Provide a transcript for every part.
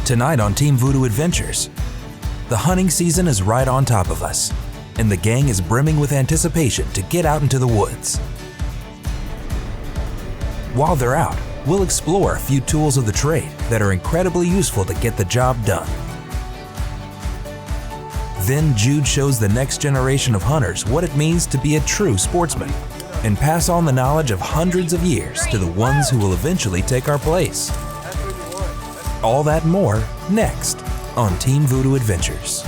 Tonight on Team Voodoo Adventures, the hunting season is right on top of us, and the gang is brimming with anticipation to get out into the woods. While they're out, we'll explore a few tools of the trade that are incredibly useful to get the job done. Then Jude shows the next generation of hunters what it means to be a true sportsman and pass on the knowledge of hundreds of years to the ones who will eventually take our place. All that and more next on Team Voodoo Adventures.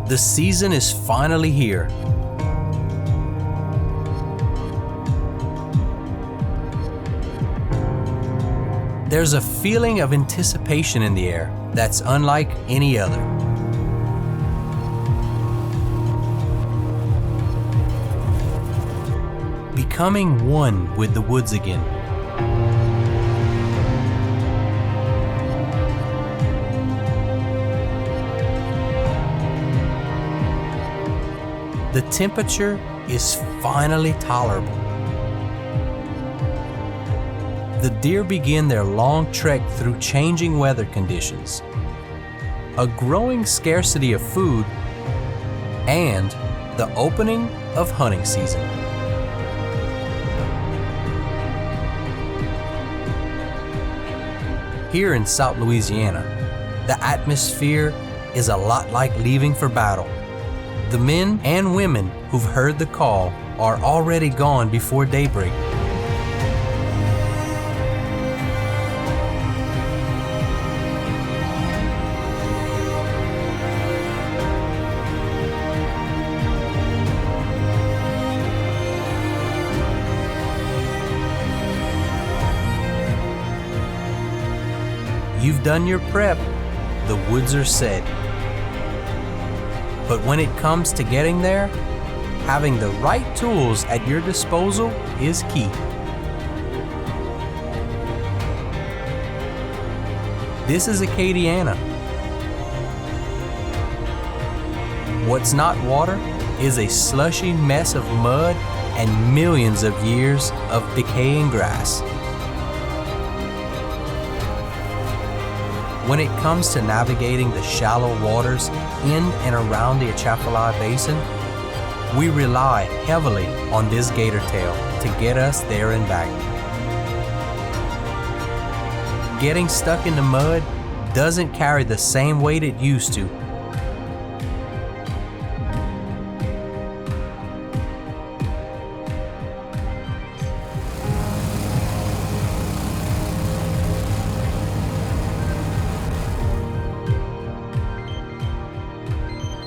The season is finally here. There's a feeling of anticipation in the air that's unlike any other. Becoming one with the woods again. The temperature is finally tolerable. The deer begin their long trek through changing weather conditions, a growing scarcity of food, and the opening of hunting season. Here in South Louisiana, the atmosphere is a lot like leaving for battle. The men and women who've heard the call are already gone before daybreak. You've done your prep, the woods are set. But when it comes to getting there, having the right tools at your disposal is key. This is Acadiana. What's not water is a slushy mess of mud and millions of years of decaying grass. When it comes to navigating the shallow waters in and around the Atchafalaya Basin, we rely heavily on this gator tail to get us there and back. Getting stuck in the mud doesn't carry the same weight it used to.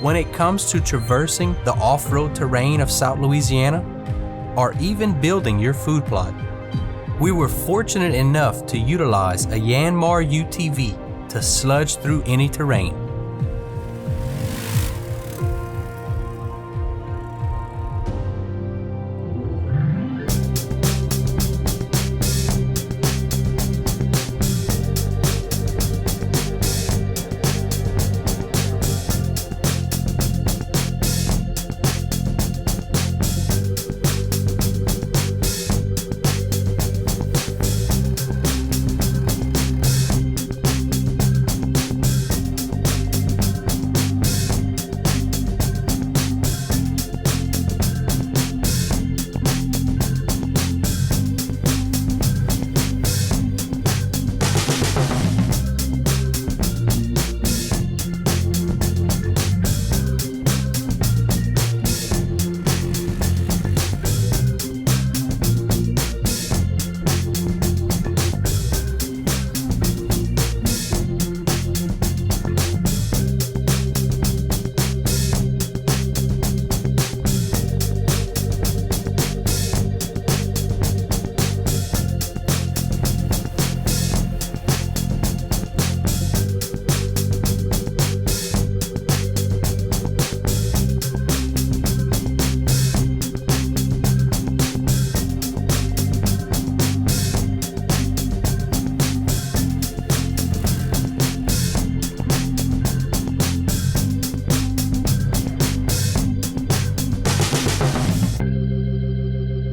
When it comes to traversing the off-road terrain of South Louisiana, or even building your food plot. We were fortunate enough to utilize a Yanmar UTV to sludge through any terrain.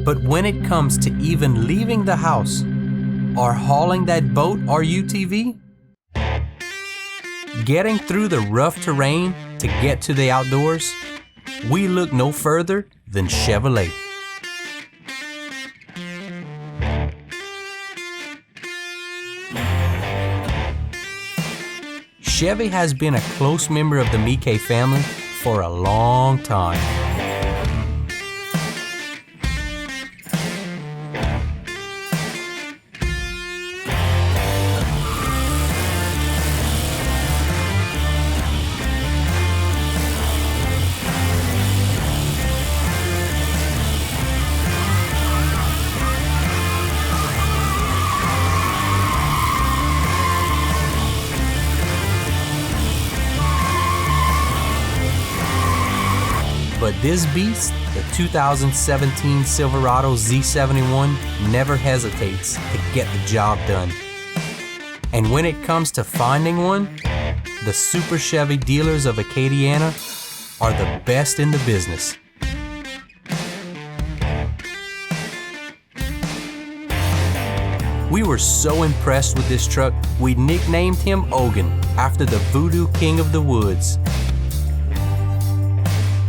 But when it comes to even leaving the house or hauling that boat or UTV, getting through the rough terrain to get to the outdoors, we look no further than Chevrolet. Chevy has been a close member of the Mieke family for a long time. But this beast, the 2017 Silverado Z71, never hesitates to get the job done. And when it comes to finding one, the Super Chevy dealers of Acadiana are the best in the business. We were so impressed with this truck, we nicknamed him Ogun after the Voodoo King of the Woods.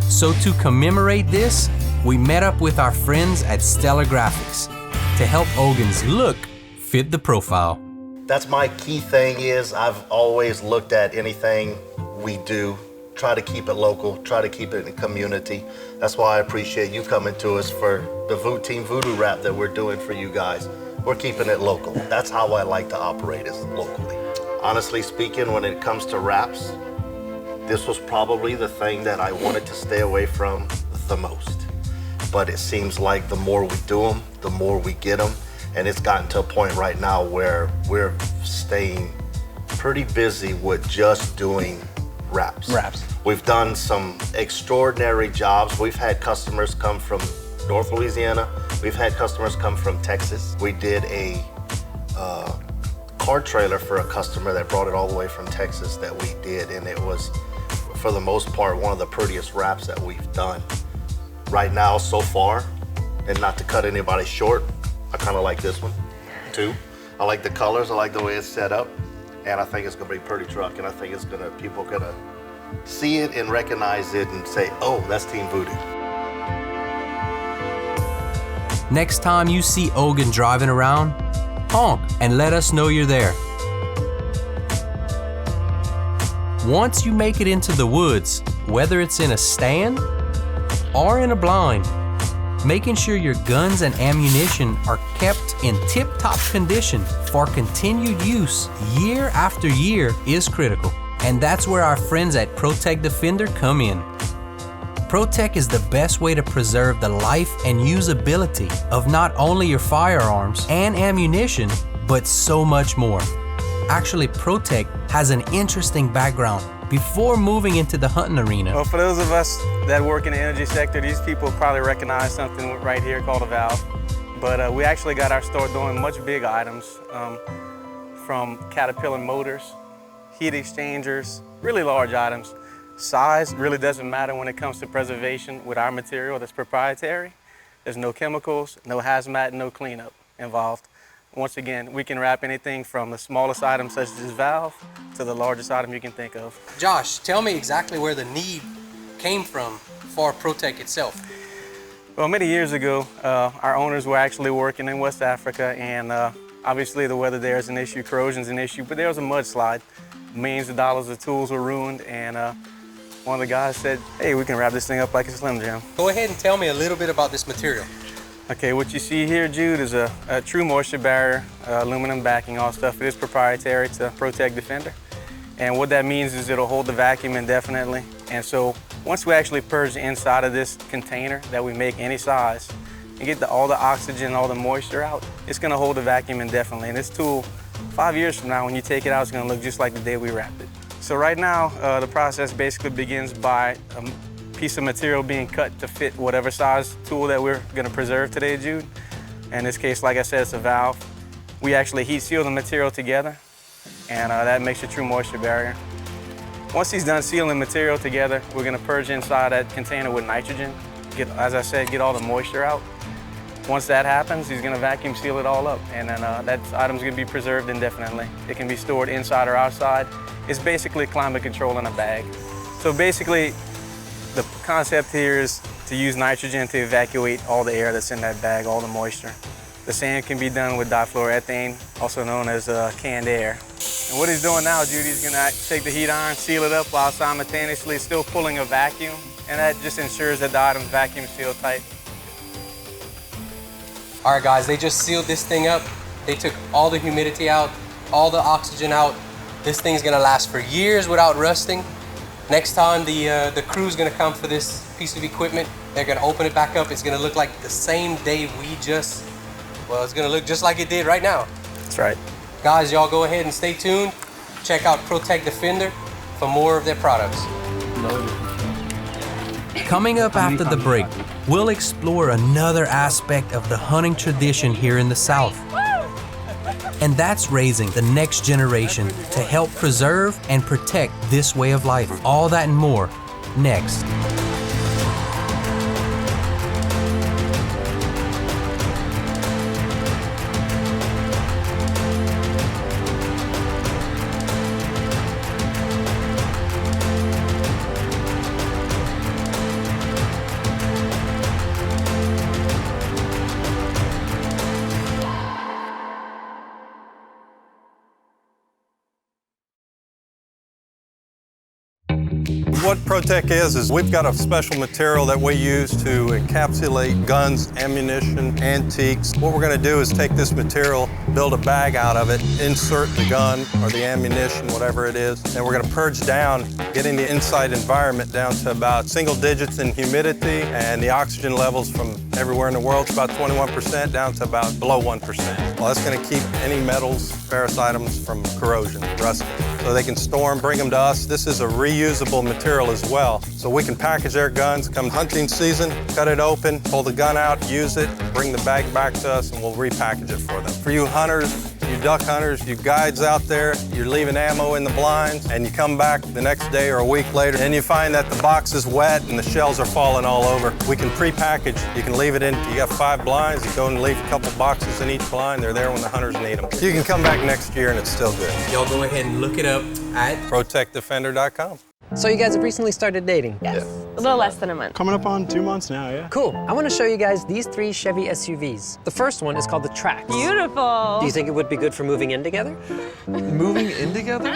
So to commemorate this, we met up with our friends at Stellar Graphics to help Ogun's look fit the profile. That's my key thing is I've always looked at anything we do, try to keep it local, try to keep it in the community. That's why I appreciate you coming to us for the Team Voodoo wrap that we're doing for you guys. We're keeping it local. That's how I like to operate, is locally. Honestly speaking, when it comes to wraps, this was probably the thing that I wanted to stay away from the most. But it seems like the more we do them, the more we get them. And it's gotten to a point right now where we're staying pretty busy with just doing wraps. We've done some extraordinary jobs. We've had customers come from North Louisiana. We've had customers come from Texas. We did a car trailer for a customer that brought it all the way from Texas that we did, and it was, for the most part, one of the prettiest wraps that we've done. Right now, so far, and not to cut anybody short, I kind of like this one, too. I like the colors, I like the way it's set up, and I think it's gonna be a pretty truck, and I think it's gonna, people are gonna see it and recognize it and say, oh, that's Team Voodoo. Next time you see Ogun driving around, honk and let us know you're there. Once you make it into the woods, whether it's in a stand or in a blind, making sure your guns and ammunition are kept in tip-top condition for continued use year after year is critical. And that's where our friends at Protec Defender come in. Protec is the best way to preserve the life and usability of not only your firearms and ammunition, but so much more. Actually, Protec has an interesting background before moving into the hunting arena. Well, for those of us that work in the energy sector, these people probably recognize something right here called a valve. But we actually got our store doing much big items, from Caterpillar motors, heat exchangers, really large items. Size really doesn't matter when it comes to preservation with our material that's proprietary. There's no chemicals, no hazmat, no cleanup involved. Once again, we can wrap anything from the smallest item such as this valve to the largest item you can think of. Josh, tell me exactly where the need came from for Protec itself. Well, many years ago, our owners were actually working in West Africa, and obviously the weather there is an issue, corrosion's an issue, but there was a mudslide. Millions of dollars of tools were ruined, and one of the guys said, hey, we can wrap this thing up like a Slim Jim. Go ahead and tell me a little bit about this material. Okay, what you see here, Jude, is a true moisture barrier, aluminum backing, all stuff. It is proprietary to Protec Defender. And what that means is it'll hold the vacuum indefinitely. And so once we actually purge the inside of this container that we make any size and get all the oxygen, all the moisture out, it's gonna hold the vacuum indefinitely. And this tool, 5 years from now, when you take it out, it's gonna look just like the day we wrapped it. So right now, the process basically begins by a piece of material being cut to fit whatever size tool that we're gonna preserve today, Jude. In this case, like I said, it's a valve. We actually heat seal the material together, and that makes a true moisture barrier. Once he's done sealing the material together, we're gonna purge inside that container with nitrogen. As I said, get all the moisture out. Once that happens, he's gonna vacuum seal it all up, and then that item's gonna be preserved indefinitely. It can be stored inside or outside. It's basically climate control in a bag. So basically, the concept here is to use nitrogen to evacuate all the air that's in that bag, all the moisture. The same can be done with difluoroethane, also known as canned air. And what he's doing now, Jude, he's gonna take the heat iron, seal it up while simultaneously still pulling a vacuum, and that just ensures that the item's vacuum sealed tight. All right, guys, they just sealed this thing up. They took all the humidity out, all the oxygen out. This thing's gonna last for years without rusting. Next time the crew's gonna come for this piece of equipment, they're gonna open it back up. It's gonna look like the same day it's gonna look just like it did right now. That's right. Guys, y'all go ahead and stay tuned. Check out Protec Defender for more of their products. Coming up after the break, we'll explore another aspect of the hunting tradition here in the South. And that's raising the next generation to help preserve and protect this way of life. All that and more, next. What Protec is we've got a special material that we use to encapsulate guns, ammunition, antiques. What we're going to do is take this material, build a bag out of it, insert the gun or the ammunition, whatever it is, and we're going to purge down, getting the inside environment down to about single digits in humidity, and the oxygen levels from everywhere in the world is about 21% down to about below 1%. Well, that's going to keep any metals, ferrous items from corrosion, rusting. So they can store them, bring them to us. This is a reusable material as well. So we can package their guns, come hunting season, cut it open, pull the gun out, use it, bring the bag back to us, and we'll repackage it for them. For you hunters, you duck hunters, you guides out there, you're leaving ammo in the blinds, and you come back the next day or a week later, and you find that the box is wet and the shells are falling all over. We can pre-package. You can leave it in. You got 5 blinds, you go and leave a couple boxes in each blind. They're there when the hunters need them. You can come back next year and it's still good. Y'all go ahead and look it up at ProtecDefender.com. So you guys have recently started dating? Yes, a little less than a month. Coming up on 2 months now, yeah. Cool. I want to show you guys these 3 Chevy SUVs. The first one is called the Trax. Beautiful. Do you think it would be good for moving in together? Moving in together?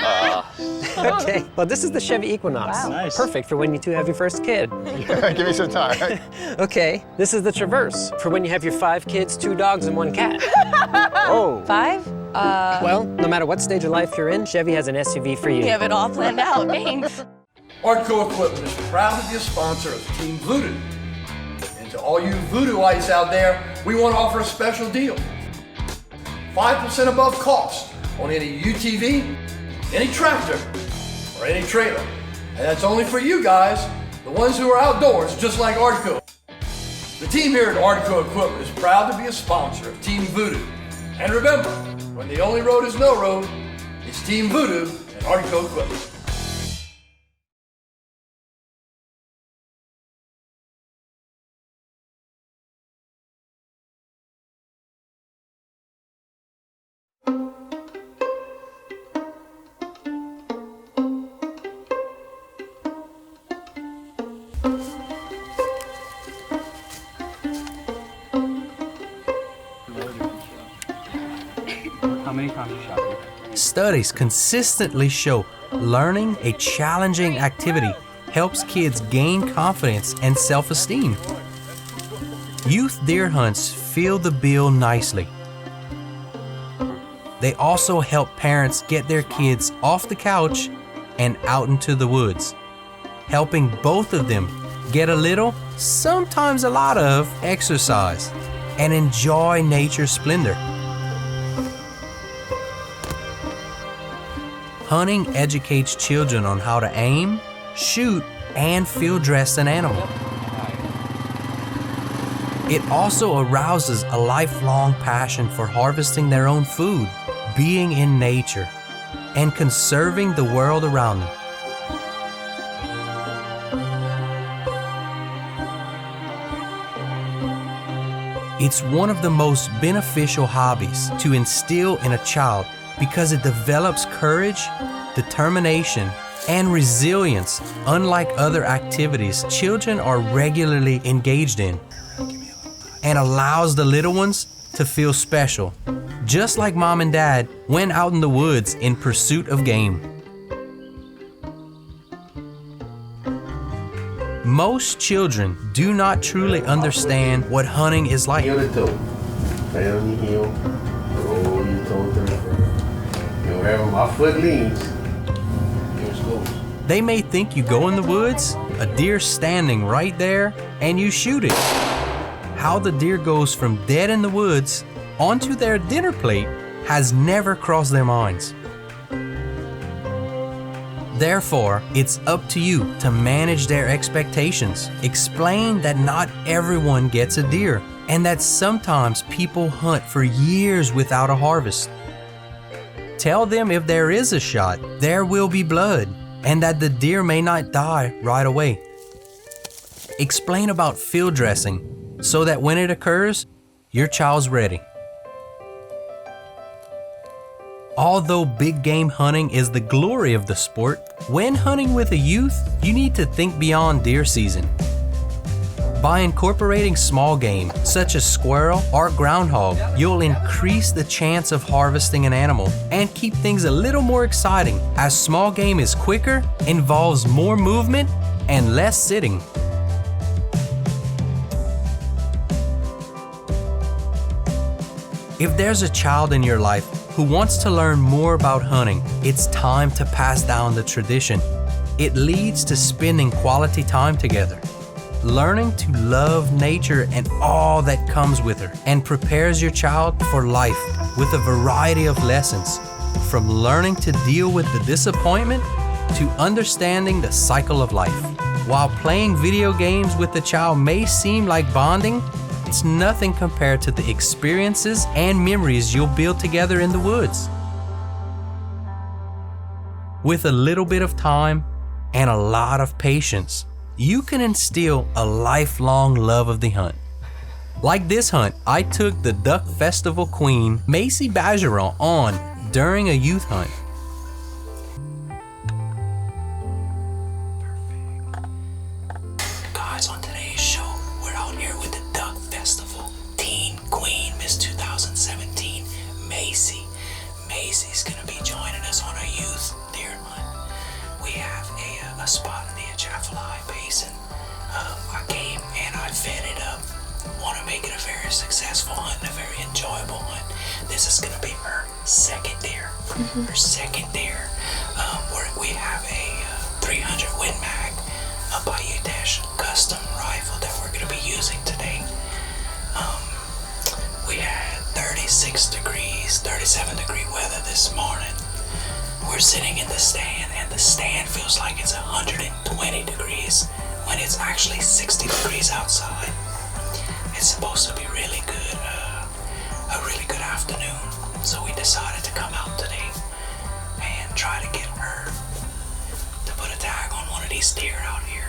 Okay. Well, this is the Chevy Equinox. Wow. Nice. Perfect for when you 2 have your first kid. Give me some time. Okay. This is the Traverse for when you have your 5 kids, 2 dogs, and 1 cat. Oh. 5? Well, no matter what stage of life you're in, Chevy has an SUV for you. We have it all planned out, thanks. Artco Equipment is proud to be a sponsor of Team Voodoo. And to all you Voodooites out there, we want to offer a special deal. 5% above cost on any UTV, any tractor, or any trailer. And that's only for you guys, the ones who are outdoors, just like Artco. The team here at Artco Equipment is proud to be a sponsor of Team Voodoo. And remember, when the only road is no road, it's Team Voodoo and Artco Equipment. How many times you shot? Studies consistently show learning a challenging activity helps kids gain confidence and self-esteem. Youth deer hunts fill the bill nicely. They also help parents get their kids off the couch and out into the woods, helping both of them get a little, sometimes a lot of, exercise and enjoy nature's splendor. Hunting educates children on how to aim, shoot, and field dress an animal. It also arouses a lifelong passion for harvesting their own food, being in nature, and conserving the world around them. It's one of the most beneficial hobbies to instill in a child because it develops courage, determination, and resilience unlike other activities children are regularly engaged in, and allows the little ones to feel special, just like mom and dad went out in the woods in pursuit of game. Most children do not truly understand what hunting is like. Heel to toe. Play on your heel. Roll your toe to the front. And wherever my foot leans, yours goes. They may think you go in the woods, a deer standing right there, and you shoot it. How the deer goes from dead in the woods onto their dinner plate has never crossed their minds. Therefore, it's up to you to manage their expectations. Explain that not everyone gets a deer, and that sometimes people hunt for years without a harvest. Tell them if there is a shot, there will be blood, and that the deer may not die right away. Explain about field dressing so that when it occurs, your child's ready. Although big game hunting is the glory of the sport, when hunting with a youth, you need to think beyond deer season. By incorporating small game, such as squirrel or groundhog, you'll increase the chance of harvesting an animal and keep things a little more exciting, as small game is quicker, involves more movement, and less sitting. If there's a child in your life who wants to learn more about hunting, it's time to pass down the tradition. It leads to spending quality time together, learning to love nature and all that comes with her, and prepares your child for life with a variety of lessons, from learning to deal with the disappointment to understanding the cycle of life. While playing video games with the child may seem like bonding, it's nothing compared to the experiences and memories you'll build together in the woods. With a little bit of time and a lot of patience, you can instill a lifelong love of the hunt. Like this hunt, I took the Duck Festival queen, Macy Bergeron, on during a youth hunt. Guys, on today's show, we're out here with the Duck Festival Teen Queen, Miss 2017, Macy. Macy's gonna be joining us on a youth deer hunt. We have a spot in the Atchafalaya Basin. I came and I fed it up. Want to make it a very successful hunt and a very enjoyable hunt. This is gonna be her second deer. Her second deer. Where we have a 300 Win Mag, a Bayou Dash custom rifle that we're going to be using today. We had 36 degrees, 37 degree weather this morning. We're sitting in the stand, and the stand feels like it's 120 degrees when it's actually 60 degrees outside. It's supposed to be really good, a really good afternoon. So we decided to come out today and try to get her to put a tag on one of these deer out here.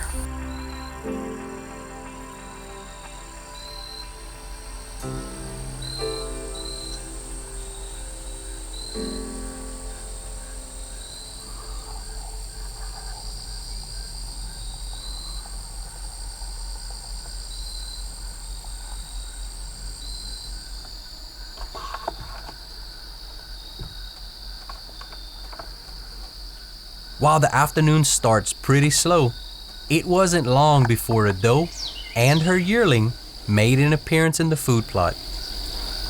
While the afternoon starts pretty slow, it wasn't long before a doe and her yearling made an appearance in the food plot.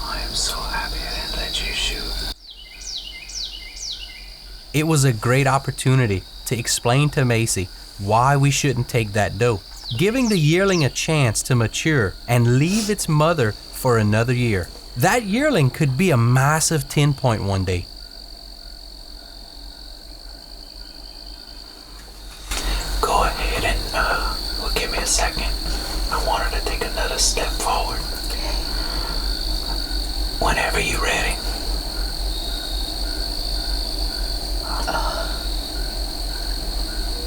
I am so happy I didn't let you shoot. It was a great opportunity to explain to Macy why we shouldn't take that doe, giving the yearling a chance to mature and leave its mother for another year. That yearling could be a massive 10-point one day. Go ahead and, well, give me a second. I want her to take another step forward. Whenever you're ready.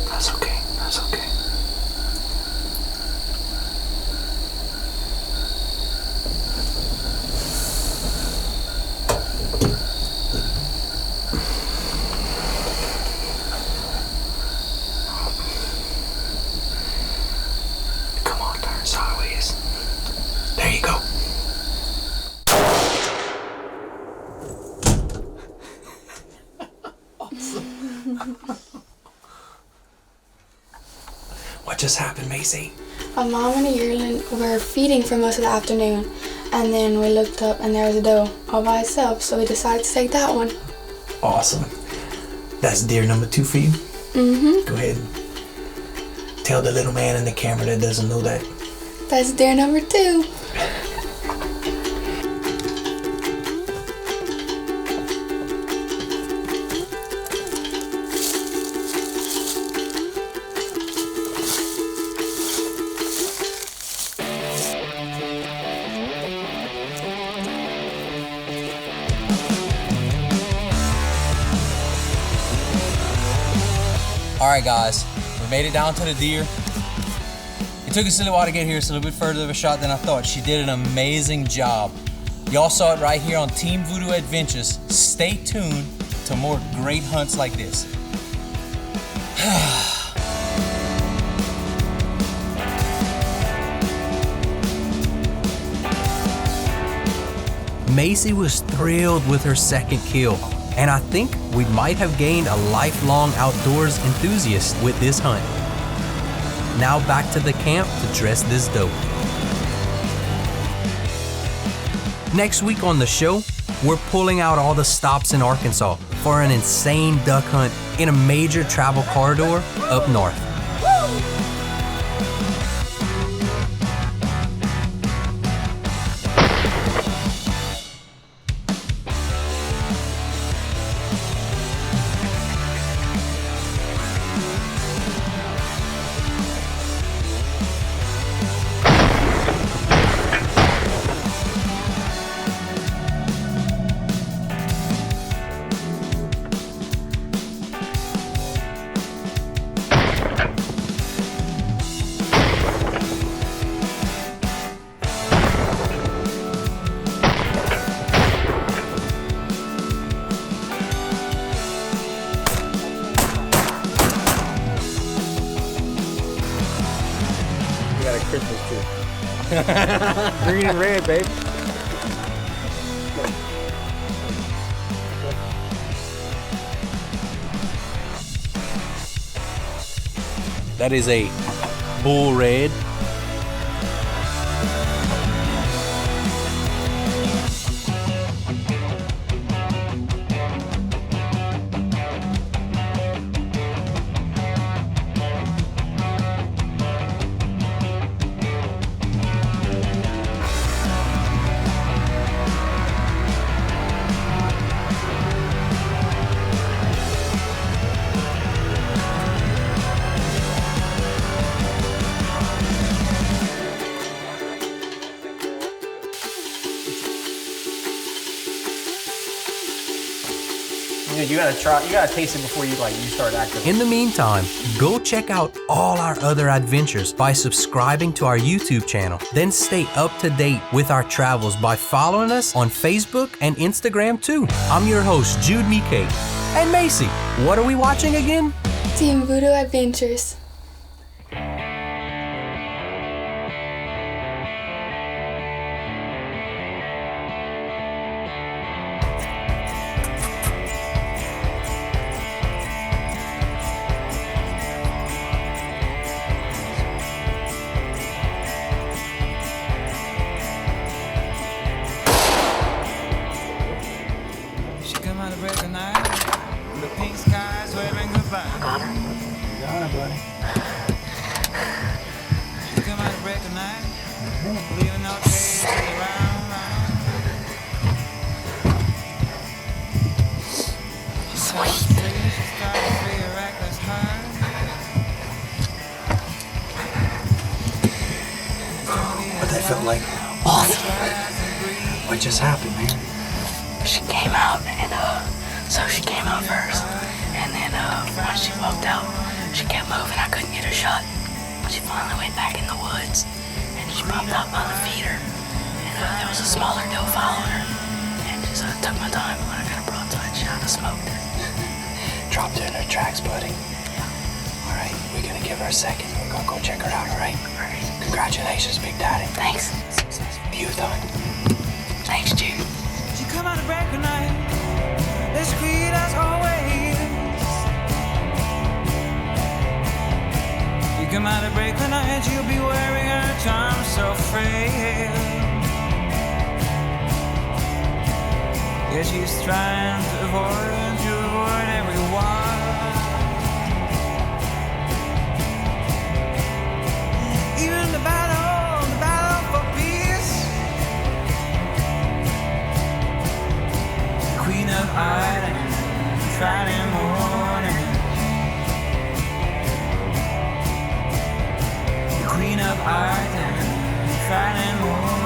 That's okay, that's okay. Come on, turn sideways. There you go. What just happened, Macy? My mom and a yearling were feeding for most of the afternoon, and then we looked up and there was a doe all by itself, so we decided to take that one. Awesome. That's deer number 2 for you? Mm-hmm. Go ahead and tell the little man in the camera that doesn't know that. That's deer number 2. Alright guys, we made it down to the deer. It took us a little while to get here. It's a little bit further of a shot than I thought. She did an amazing job. Y'all saw it right here on Team Voodoo Adventures. Stay tuned to more great hunts like this. Macy was thrilled with her second kill, and I think we might have gained a lifelong outdoors enthusiast with this hunt. Now back to the camp to dress this doe. Next week on the show, we're pulling out all the stops in Arkansas for an insane duck hunt in a major travel corridor up north. Christmas tree. Green and red, babe. That is a bull red. You gotta taste it before you start acting. In the meantime, go check out all our other adventures by subscribing to our YouTube channel. Then stay up to date with our travels by following us on Facebook and Instagram too. I'm your host, Jude Mike. And Macy, what are we watching again? Team Voodoo Adventures. What that felt like? Awesome. What just happened, man? She came out, and so she came out first, and then once she walked out, she kept moving. I couldn't get her shot. She finally went back in the woods, and she popped out by the feeder, and there was a smaller doe following her, and just took my time. When I got a broadside shot, I smoked her. Dropped her in her tracks, buddy. Yeah. All right, we're gonna give her a second. We're gonna go check her out, all right? All right. Congratulations, Big Daddy. Thanks. Youth hunt. Thanks, Jude. You come out of break tonight, as sweet as always. You come out of break tonight, you'll be wearing her charm so frail. Yeah, she's trying to avoid everyone. Even the battle for peace. Queen of Ireland, Friday morning. The Queen of Ireland, Friday morning.